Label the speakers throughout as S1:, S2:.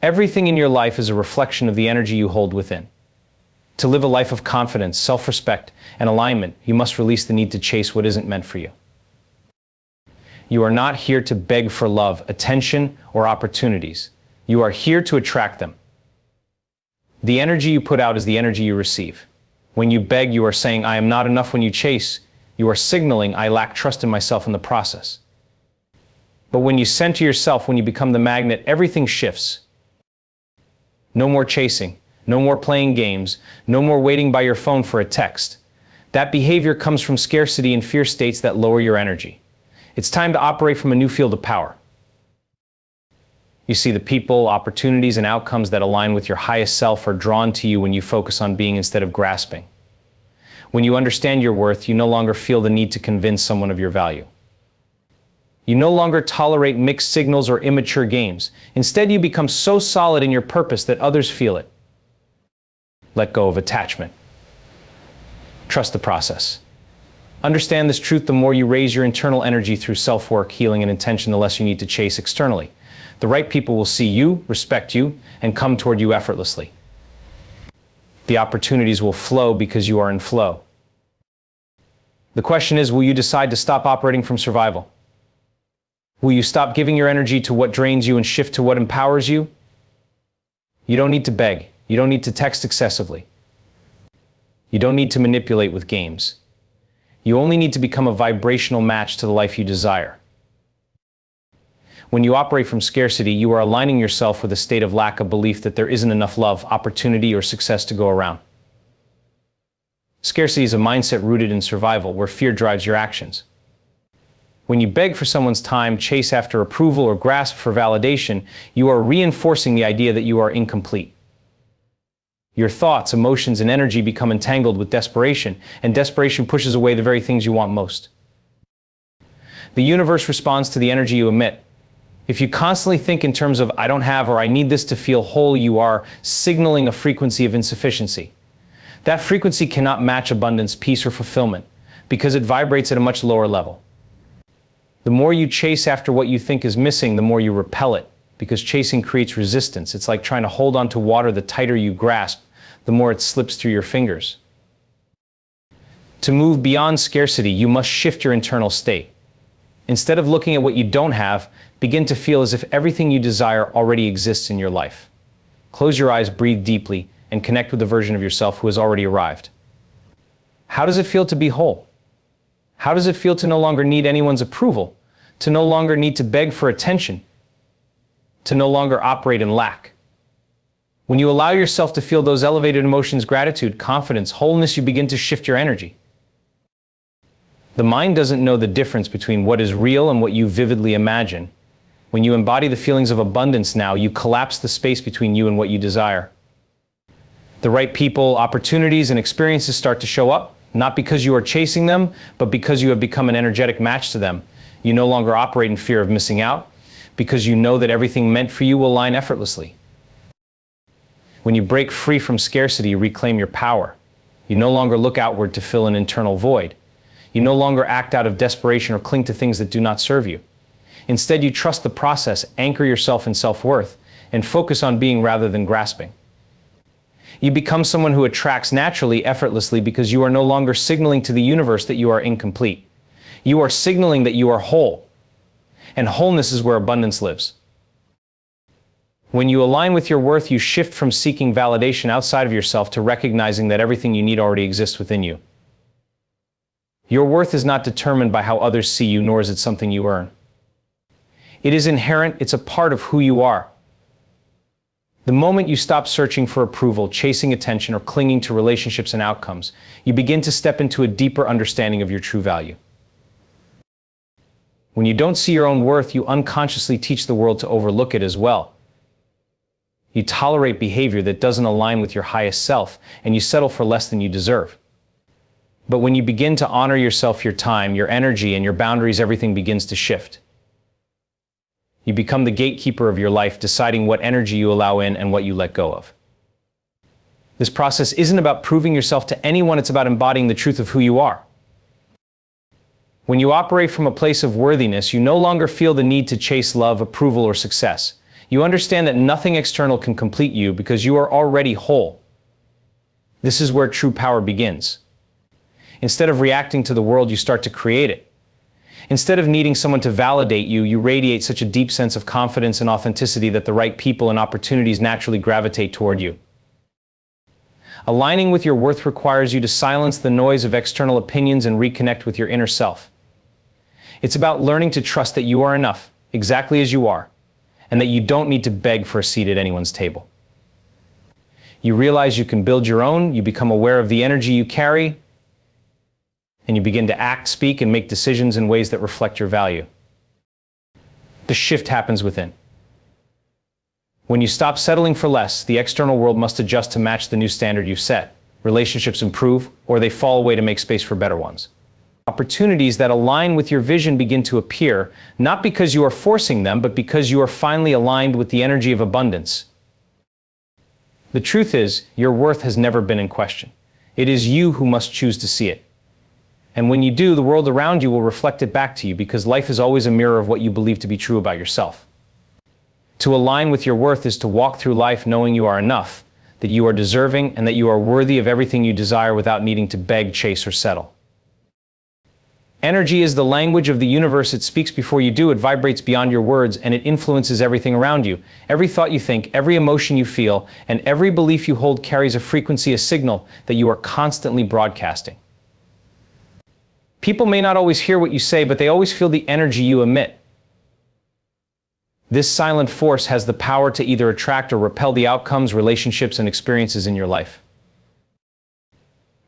S1: Everything in your life is a reflection of the energy you hold within. To live a life of confidence, self-respect, and alignment, you must release the need to chase what isn't meant for you. You are not here to beg for love, attention, or opportunities. You are here to attract them. The energy you put out is the energy you receive. When you beg, you are saying, "I am not enough." When you chase, you are signaling, "I lack trust in myself," in the process. But when you center yourself, when you become the magnet, everything shifts. No more chasing, no more playing games, no more waiting by your phone for a text. That behavior comes from scarcity and fear states that lower your energy. It's time to operate from a new field of power. You see, the people, opportunities, and outcomes that align with your highest self are drawn to you when you focus on being instead of grasping. When you understand your worth, you no longer feel the need to convince someone of your value. You no longer tolerate mixed signals or immature games. Instead, you become so solid in your purpose that others feel it. Let go of attachment. Trust the process. Understand this truth: the more you raise your internal energy through self-work, healing, and intention, the less you need to chase externally. The right people will see you, respect you, and come toward you effortlessly. The opportunities will flow because you are in flow. The question is, will you decide to stop operating from survival? Will you stop giving your energy to what drains you and shift to what empowers you? You don't need to beg. You don't need to text excessively. You don't need to manipulate with games. You only need to become a vibrational match to the life you desire. When you operate from scarcity, you are aligning yourself with a state of lack, of belief that there isn't enough love, opportunity, or success to go around. Scarcity is a mindset rooted in survival, where fear drives your actions. When you beg for someone's time, chase after approval, or grasp for validation, you are reinforcing the idea that you are incomplete. Your thoughts, emotions, and energy become entangled with desperation, and desperation pushes away the very things you want most. The universe responds to the energy you emit. If you constantly think in terms of "I don't have" or "I need this to feel whole," you are signaling a frequency of insufficiency. That frequency cannot match abundance, peace, or fulfillment, because it vibrates at a much lower level. The more you chase after what you think is missing, the more you repel it, because chasing creates resistance. It's like trying to hold on to water. The tighter you grasp, the more it slips through your fingers. To move beyond scarcity, you must shift your internal state. Instead of looking at what you don't have, begin to feel as if everything you desire already exists in your life. Close your eyes, breathe deeply, and connect with the version of yourself who has already arrived. How does it feel to be whole? How does it feel to no longer need anyone's approval? To no longer need to beg for attention? To no longer operate in lack? When you allow yourself to feel those elevated emotions, gratitude, confidence, wholeness, you begin to shift your energy. The mind doesn't know the difference between what is real and what you vividly imagine. When you embody the feelings of abundance now, you collapse the space between you and what you desire. The right people, opportunities, and experiences start to show up, not because you are chasing them, but because you have become an energetic match to them. You no longer operate in fear of missing out, because you know that everything meant for you will align effortlessly. When you break free from scarcity, you reclaim your power. You no longer look outward to fill an internal void. You no longer act out of desperation or cling to things that do not serve you. Instead, you trust the process, anchor yourself in self-worth, and focus on being rather than grasping. You become someone who attracts naturally, effortlessly, because you are no longer signaling to the universe that you are incomplete. You are signaling that you are whole. And wholeness is where abundance lives. When you align with your worth, you shift from seeking validation outside of yourself to recognizing that everything you need already exists within you. Your worth is not determined by how others see you, nor is it something you earn. It is inherent. It's a part of who you are. The moment you stop searching for approval, chasing attention, or clinging to relationships and outcomes, you begin to step into a deeper understanding of your true value. When you don't see your own worth, you unconsciously teach the world to overlook it as well. You tolerate behavior that doesn't align with your highest self, and you settle for less than you deserve. But when you begin to honor yourself, your time, your energy, and your boundaries, everything begins to shift. You become the gatekeeper of your life, deciding what energy you allow in and what you let go of. This process isn't about proving yourself to anyone, it's about embodying the truth of who you are. When you operate from a place of worthiness, you no longer feel the need to chase love, approval, or success. You understand that nothing external can complete you because you are already whole. This is where true power begins. Instead of reacting to the world, you start to create it. Instead of needing someone to validate you, you radiate such a deep sense of confidence and authenticity that the right people and opportunities naturally gravitate toward you. Aligning with your worth requires you to silence the noise of external opinions and reconnect with your inner self. It's about learning to trust that you are enough, exactly as you are, and that you don't need to beg for a seat at anyone's table. You realize you can build your own, you become aware of the energy you carry, and you begin to act, speak, and make decisions in ways that reflect your value. The shift happens within. When you stop settling for less, the external world must adjust to match the new standard you've set. Relationships improve, or they fall away to make space for better ones. Opportunities that align with your vision begin to appear, not because you are forcing them, but because you are finally aligned with the energy of abundance. The truth is, your worth has never been in question. It is you who must choose to see it. And when you do, the world around you will reflect it back to you, because life is always a mirror of what you believe to be true about yourself. To align with your worth is to walk through life knowing you are enough, that you are deserving, and that you are worthy of everything you desire without needing to beg, chase, or settle. Energy is the language of the universe. It speaks before you do, it vibrates beyond your words, and it influences everything around you. Every thought you think, every emotion you feel, and every belief you hold carries a frequency, a signal that you are constantly broadcasting. People may not always hear what you say, but they always feel the energy you emit. This silent force has the power to either attract or repel the outcomes, relationships, and experiences in your life.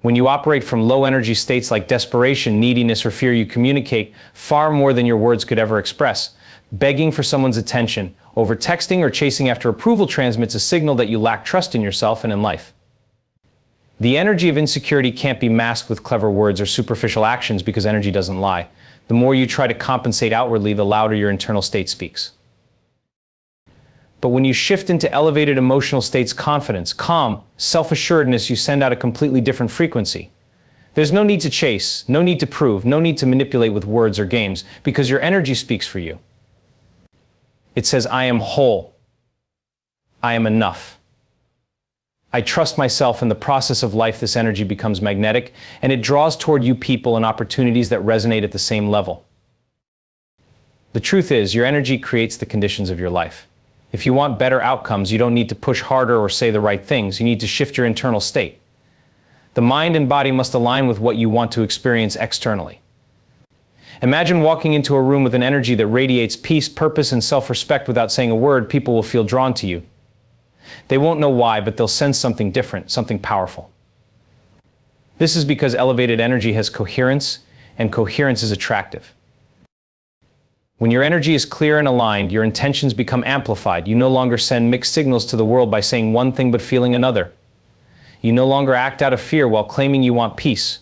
S1: When you operate from low energy states like desperation, neediness, or fear, you communicate far more than your words could ever express. Begging for someone's attention, over texting, or chasing after approval transmits a signal that you lack trust in yourself and in life. The energy of insecurity can't be masked with clever words or superficial actions, because energy doesn't lie. The more you try to compensate outwardly, the louder your internal state speaks. But when you shift into elevated emotional states, confidence, calm, self-assuredness, you send out a completely different frequency. There's no need to chase, no need to prove, no need to manipulate with words or games, because your energy speaks for you. It says, I am whole. I am enough. I trust myself. In the process of life, this energy becomes magnetic, and it draws toward you people and opportunities that resonate at the same level. The truth is, your energy creates the conditions of your life. If you want better outcomes, you don't need to push harder or say the right things. You need to shift your internal state. The mind and body must align with what you want to experience externally. Imagine walking into a room with an energy that radiates peace, purpose, and self-respect. Without saying a word, people will feel drawn to you. They won't know why, but they'll sense something different, something powerful. This is because elevated energy has coherence, and coherence is attractive. When your energy is clear and aligned, your intentions become amplified. You no longer send mixed signals to the world by saying one thing but feeling another. You no longer act out of fear while claiming you want peace.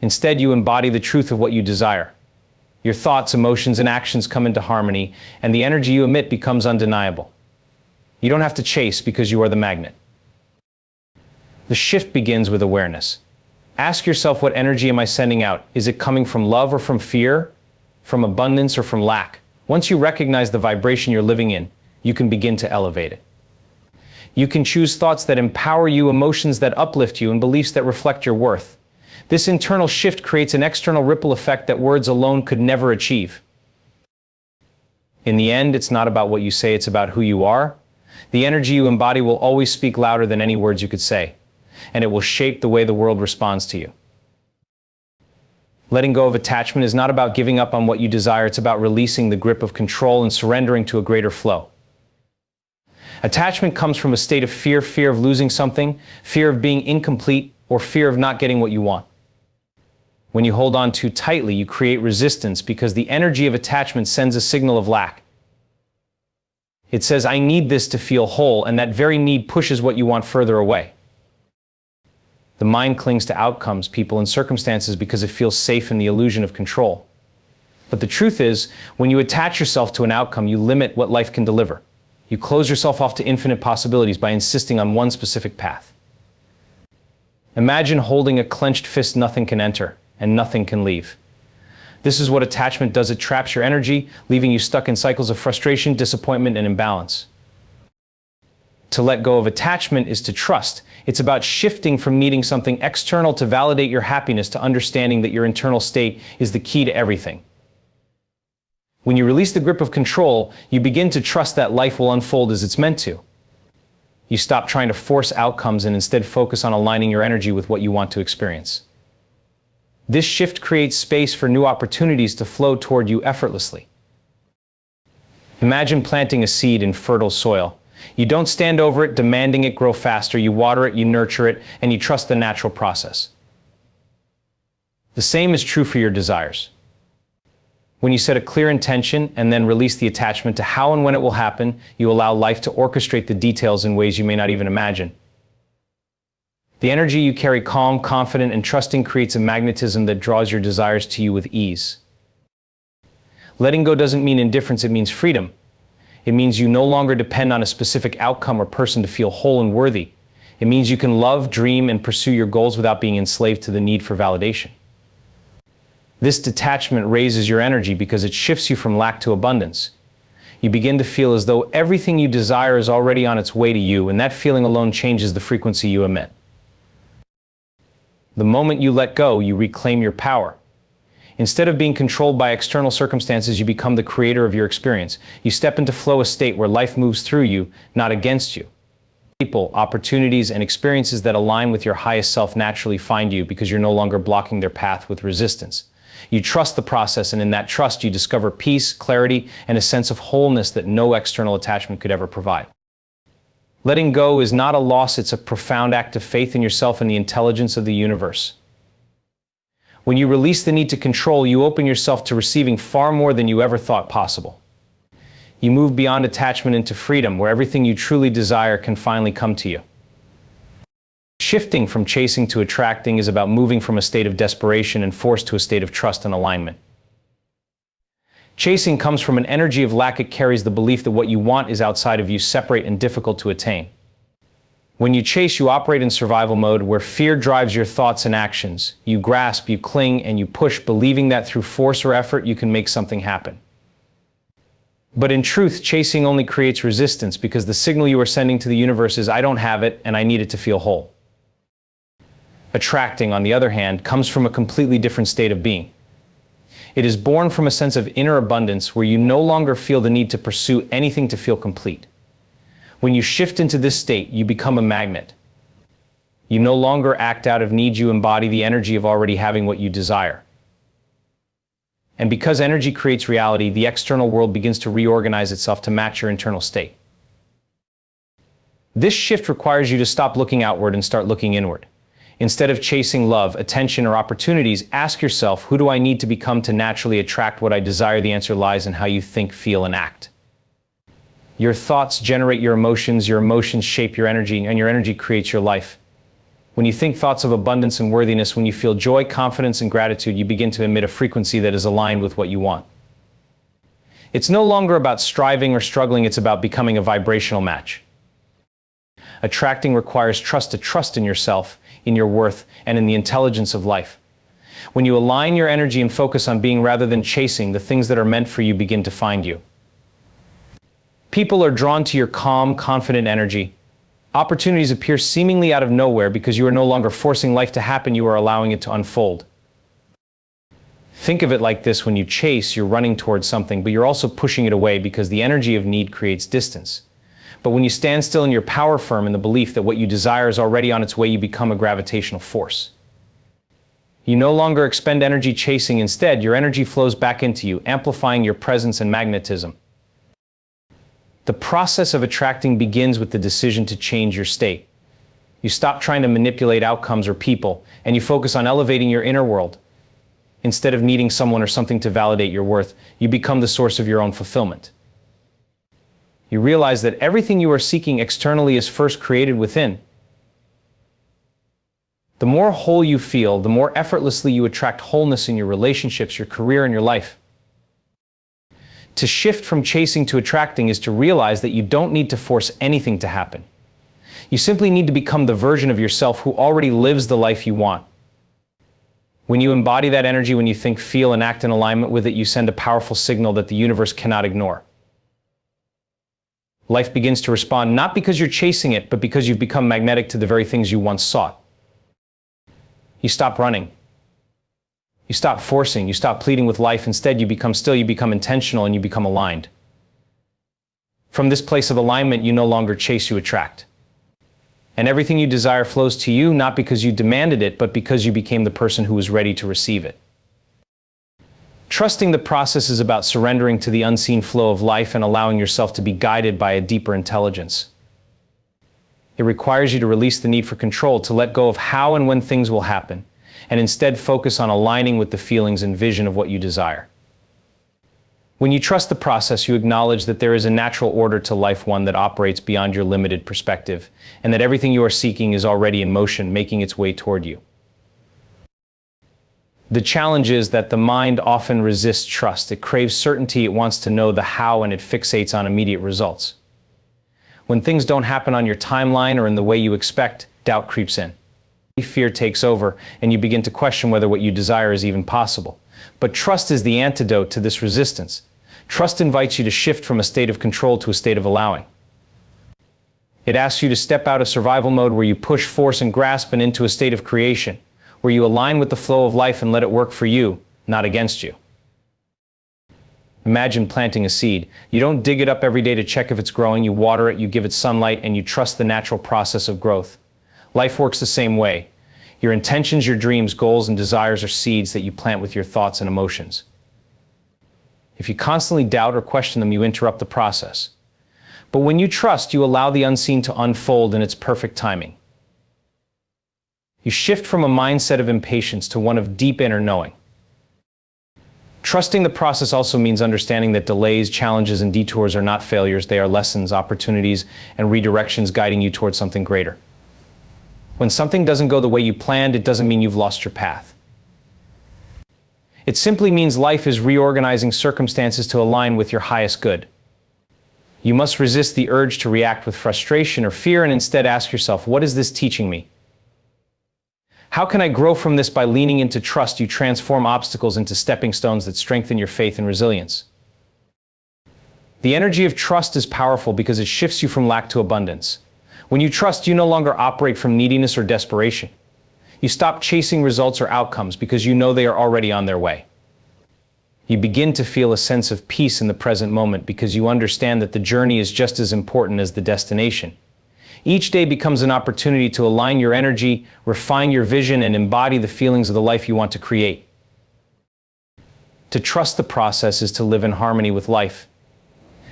S1: Instead, you embody the truth of what you desire. Your thoughts, emotions, and actions come into harmony, and the energy you emit becomes undeniable. You don't have to chase, because you are the magnet. The shift begins with awareness. Ask yourself, what energy am I sending out? Is it coming from love or from fear? From abundance or from lack? Once you recognize the vibration you're living in, you can begin to elevate it. You can choose thoughts that empower you, emotions that uplift you, and beliefs that reflect your worth. This internal shift creates an external ripple effect that words alone could never achieve. In the end, it's not about what you say, it's about who you are. The energy you embody will always speak louder than any words you could say, and it will shape the way the world responds to you. Letting go of attachment is not about giving up on what you desire, it's about releasing the grip of control and surrendering to a greater flow. Attachment comes from a state of fear, fear of losing something, fear of being incomplete, or fear of not getting what you want. When you hold on too tightly, you create resistance, because the energy of attachment sends a signal of lack. It says, I need this to feel whole, and that very need pushes what you want further away. The mind clings to outcomes, people, and circumstances because it feels safe in the illusion of control. But the truth is, when you attach yourself to an outcome, you limit what life can deliver. You close yourself off to infinite possibilities by insisting on one specific path. Imagine holding a clenched fist. Nothing can enter, and nothing can leave. This is what attachment does. It traps your energy, leaving you stuck in cycles of frustration, disappointment, and imbalance. To let go of attachment is to trust. It's about shifting from needing something external to validate your happiness to understanding that your internal state is the key to everything. When you release the grip of control, you begin to trust that life will unfold as it's meant to. You stop trying to force outcomes and instead focus on aligning your energy with what you want to experience. This shift creates space for new opportunities to flow toward you effortlessly. Imagine planting a seed in fertile soil. You don't stand over it, demanding it grow faster. You water it, you nurture it, and you trust the natural process. The same is true for your desires. When you set a clear intention and then release the attachment to how and when it will happen, you allow life to orchestrate the details in ways you may not even imagine. The energy you carry, calm, confident, and trusting, creates a magnetism that draws your desires to you with ease. Letting go doesn't mean indifference, it means freedom. It means you no longer depend on a specific outcome or person to feel whole and worthy. It means you can love, dream, and pursue your goals without being enslaved to the need for validation. This detachment raises your energy because it shifts you from lack to abundance. You begin to feel as though everything you desire is already on its way to you, and that feeling alone changes the frequency you emit. The moment you let go, you reclaim your power. Instead of being controlled by external circumstances, you become the creator of your experience. You step into flow, a state where life moves through you, not against you. People, opportunities, and experiences that align with your highest self naturally find you because you're no longer blocking their path with resistance. You trust the process, and in that trust, you discover peace, clarity, and a sense of wholeness that no external attachment could ever provide. Letting go is not a loss, it's a profound act of faith in yourself and the intelligence of the universe. When you release the need to control, you open yourself to receiving far more than you ever thought possible. You move beyond attachment into freedom, where everything you truly desire can finally come to you. Shifting from chasing to attracting is about moving from a state of desperation and force to a state of trust and alignment. Chasing comes from an energy of lack. It carries the belief that what you want is outside of you, separate and difficult to attain. When you chase, you operate in survival mode, where fear drives your thoughts and actions. You grasp, you cling, and you push, believing that through force or effort you can make something happen. But in truth, chasing only creates resistance, because the signal you are sending to the universe is, I don't have it, and I need it to feel whole. Attracting, on the other hand, comes from a completely different state of being. It is born from a sense of inner abundance, where you no longer feel the need to pursue anything to feel complete. When you shift into this state, you become a magnet. You no longer act out of need, you embody the energy of already having what you desire. And because energy creates reality, the external world begins to reorganize itself to match your internal state. This shift requires you to stop looking outward and start looking inward. Instead of chasing love, attention, or opportunities, ask yourself, who do I need to become to naturally attract what I desire? The answer lies in how you think, feel, and act. Your thoughts generate your emotions shape your energy, and your energy creates your life. When you think thoughts of abundance and worthiness, when you feel joy, confidence, and gratitude, you begin to emit a frequency that is aligned with what you want. It's no longer about striving or struggling, it's about becoming a vibrational match. Attracting requires trust, to trust in yourself, in your worth, and in the intelligence of life. When you align your energy and focus on being rather than chasing, the things that are meant for you begin to find you. People are drawn to your calm, confident energy. Opportunities appear seemingly out of nowhere because you are no longer forcing life to happen, you are allowing it to unfold. Think of it like this: when you chase, you're running towards something, but you're also pushing it away because the energy of need creates distance. But when you stand still in your power, firm in the belief that what you desire is already on its way, you become a gravitational force. You no longer expend energy chasing. Instead, your energy flows back into you, amplifying your presence and magnetism. The process of attracting begins with the decision to change your state. You stop trying to manipulate outcomes or people, and you focus on elevating your inner world. Instead of needing someone or something to validate your worth, you become the source of your own fulfillment. You realize that everything you are seeking externally is first created within. The more whole you feel, the more effortlessly you attract wholeness in your relationships, your career, and your life. To shift from chasing to attracting is to realize that you don't need to force anything to happen. You simply need to become the version of yourself who already lives the life you want. When you embody that energy, when you think, feel, and act in alignment with it, you send a powerful signal that the universe cannot ignore. Life begins to respond not because you're chasing it, but because you've become magnetic to the very things you once sought. You stop running. You stop forcing. You stop pleading with life. Instead, you become still, you become intentional, and you become aligned. From this place of alignment, you no longer chase, you attract. And everything you desire flows to you, not because you demanded it, but because you became the person who was ready to receive it. Trusting the process is about surrendering to the unseen flow of life and allowing yourself to be guided by a deeper intelligence. It requires you to release the need for control, to let go of how and when things will happen, and instead focus on aligning with the feelings and vision of what you desire. When you trust the process, you acknowledge that there is a natural order to life, one that operates beyond your limited perspective, and that everything you are seeking is already in motion, making its way toward you. The challenge is that the mind often resists trust. It craves certainty, it wants to know the how, and it fixates on immediate results. When things don't happen on your timeline or in the way you expect, doubt creeps in. Fear takes over, and you begin to question whether what you desire is even possible. But trust is the antidote to this resistance. Trust invites you to shift from a state of control to a state of allowing. It asks you to step out of survival mode, where you push, force, and grasp, and into a state of creation, where you align with the flow of life and let it work for you, not against you. Imagine planting a seed. You don't dig it up every day to check if it's growing. You water it, you give it sunlight, and you trust the natural process of growth. Life works the same way. Your intentions, your dreams, goals, and desires are seeds that you plant with your thoughts and emotions. If you constantly doubt or question them, you interrupt the process. But when you trust, you allow the unseen to unfold in its perfect timing. You shift from a mindset of impatience to one of deep inner knowing. Trusting the process also means understanding that delays, challenges, and detours are not failures. They are lessons, opportunities, and redirections guiding you towards something greater. When something doesn't go the way you planned, it doesn't mean you've lost your path. It simply means life is reorganizing circumstances to align with your highest good. You must resist the urge to react with frustration or fear and instead ask yourself, what is this teaching me? How can I grow from this? By leaning into trust, you transform obstacles into stepping stones that strengthen your faith and resilience. The energy of trust is powerful because it shifts you from lack to abundance. When you trust, you no longer operate from neediness or desperation. You stop chasing results or outcomes because you know they are already on their way. You begin to feel a sense of peace in the present moment because you understand that the journey is just as important as the destination. Each day becomes an opportunity to align your energy, refine your vision, and embody the feelings of the life you want to create. To trust the process is to live in harmony with life.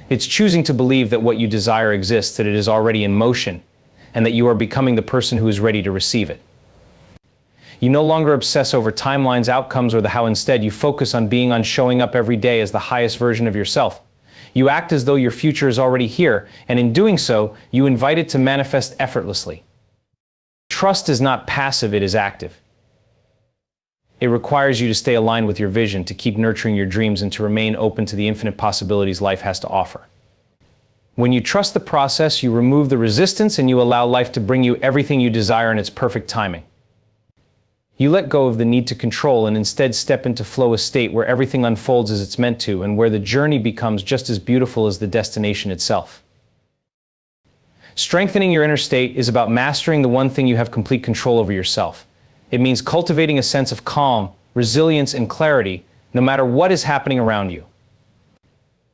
S1: It's choosing to believe that what you desire exists, that it is already in motion, and that you are becoming the person who is ready to receive it. You no longer obsess over timelines, outcomes, or the how. Instead, you focus on showing up every day as the highest version of yourself. You act as though your future is already here, and in doing so, you invite it to manifest effortlessly. Trust is not passive, it is active. It requires you to stay aligned with your vision, to keep nurturing your dreams, and to remain open to the infinite possibilities life has to offer. When you trust the process, you remove the resistance and you allow life to bring you everything you desire in its perfect timing. You let go of the need to control and instead step into flow, a state where everything unfolds as it's meant to, and where the journey becomes just as beautiful as the destination itself. Strengthening your inner state is about mastering the one thing you have complete control over: yourself. It means cultivating a sense of calm, resilience, and clarity, no matter what is happening around you.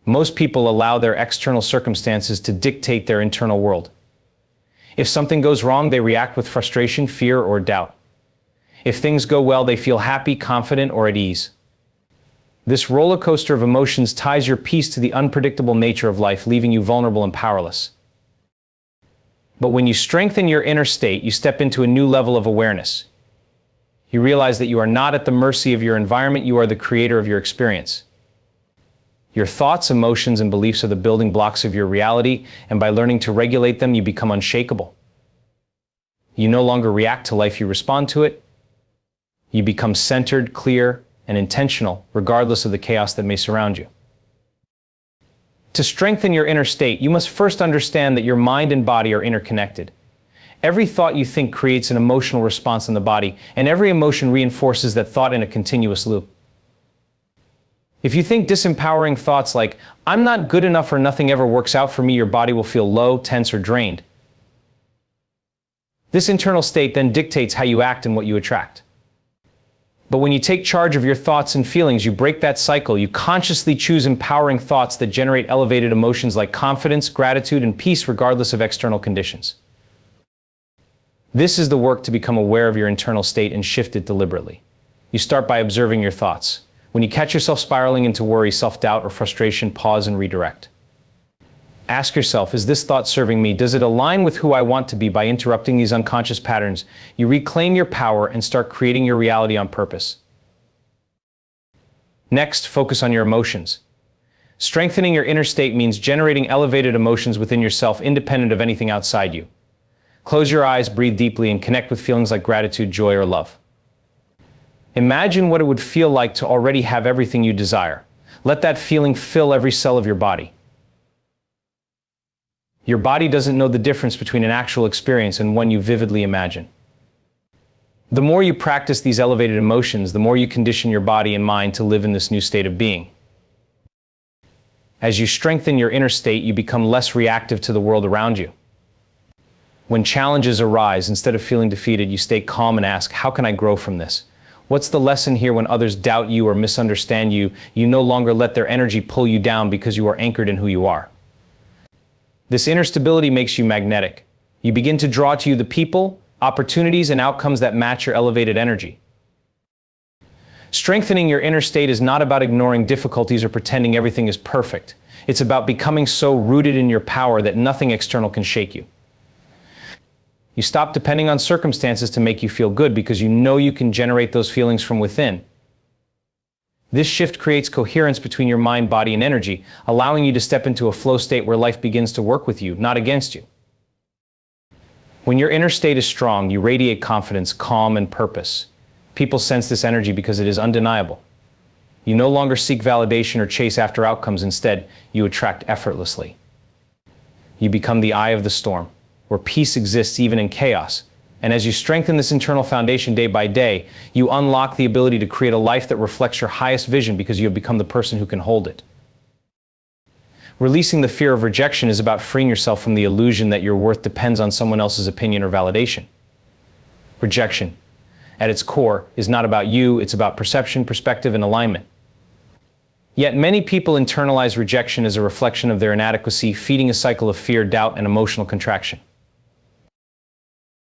S1: Most people allow their external circumstances to dictate their internal world. If something goes wrong, they react with frustration, fear, or doubt. If things go well, they feel happy, confident, or at ease. This roller coaster of emotions ties your peace to the unpredictable nature of life, leaving you vulnerable and powerless. But when you strengthen your inner state, you step into a new level of awareness. You realize that you are not at the mercy of your environment, you are the creator of your experience. Your thoughts, emotions, and beliefs are the building blocks of your reality, and by learning to regulate them, you become unshakable. You no longer react to life, you respond to it. You become centered, clear, and intentional, regardless of the chaos that may surround you. To strengthen your inner state, you must first understand that your mind and body are interconnected. Every thought you think creates an emotional response in the body, and every emotion reinforces that thought in a continuous loop. If you think disempowering thoughts like, "I'm not good enough" or "nothing ever works out for me," your body will feel low, tense, or drained. This internal state then dictates how you act and what you attract. But when you take charge of your thoughts and feelings, you break that cycle. You consciously choose empowering thoughts that generate elevated emotions like confidence, gratitude, and peace regardless of external conditions. This is the work to become aware of your internal state and shift it deliberately. You start by observing your thoughts. When you catch yourself spiraling into worry, self-doubt, or frustration, pause and redirect. Ask yourself, is this thought serving me? Does it align with who I want to be? By interrupting these unconscious patterns, you reclaim your power and start creating your reality on purpose. Next, focus on your emotions. Strengthening your inner state means generating elevated emotions within yourself, independent of anything outside you. Close your eyes, breathe deeply, and connect with feelings like gratitude, joy, or love. Imagine what it would feel like to already have everything you desire. Let that feeling fill every cell of your body. Your body doesn't know the difference between an actual experience and one you vividly imagine. The more you practice these elevated emotions, the more you condition your body and mind to live in this new state of being. As you strengthen your inner state, you become less reactive to the world around you. When challenges arise, instead of feeling defeated, you stay calm and ask, how can I grow from this? What's the lesson here? When others doubt you or misunderstand you, you no longer let their energy pull you down because you are anchored in who you are. This inner stability makes you magnetic. You begin to draw to you the people, opportunities, and outcomes that match your elevated energy. Strengthening your inner state is not about ignoring difficulties or pretending everything is perfect. It's about becoming so rooted in your power that nothing external can shake you. You stop depending on circumstances to make you feel good because you know you can generate those feelings from within. This shift creates coherence between your mind, body, and energy, allowing you to step into a flow state where life begins to work with you, not against you. When your inner state is strong, you radiate confidence, calm, and purpose. People sense this energy because it is undeniable. You no longer seek validation or chase after outcomes. Instead, you attract effortlessly. You become the eye of the storm, where peace exists even in chaos. And as you strengthen this internal foundation day by day, you unlock the ability to create a life that reflects your highest vision because you have become the person who can hold it. Releasing the fear of rejection is about freeing yourself from the illusion that your worth depends on someone else's opinion or validation. Rejection, at its core, is not about you, it's about perception, perspective, and alignment. Yet many people internalize rejection as a reflection of their inadequacy, feeding a cycle of fear, doubt, and emotional contraction.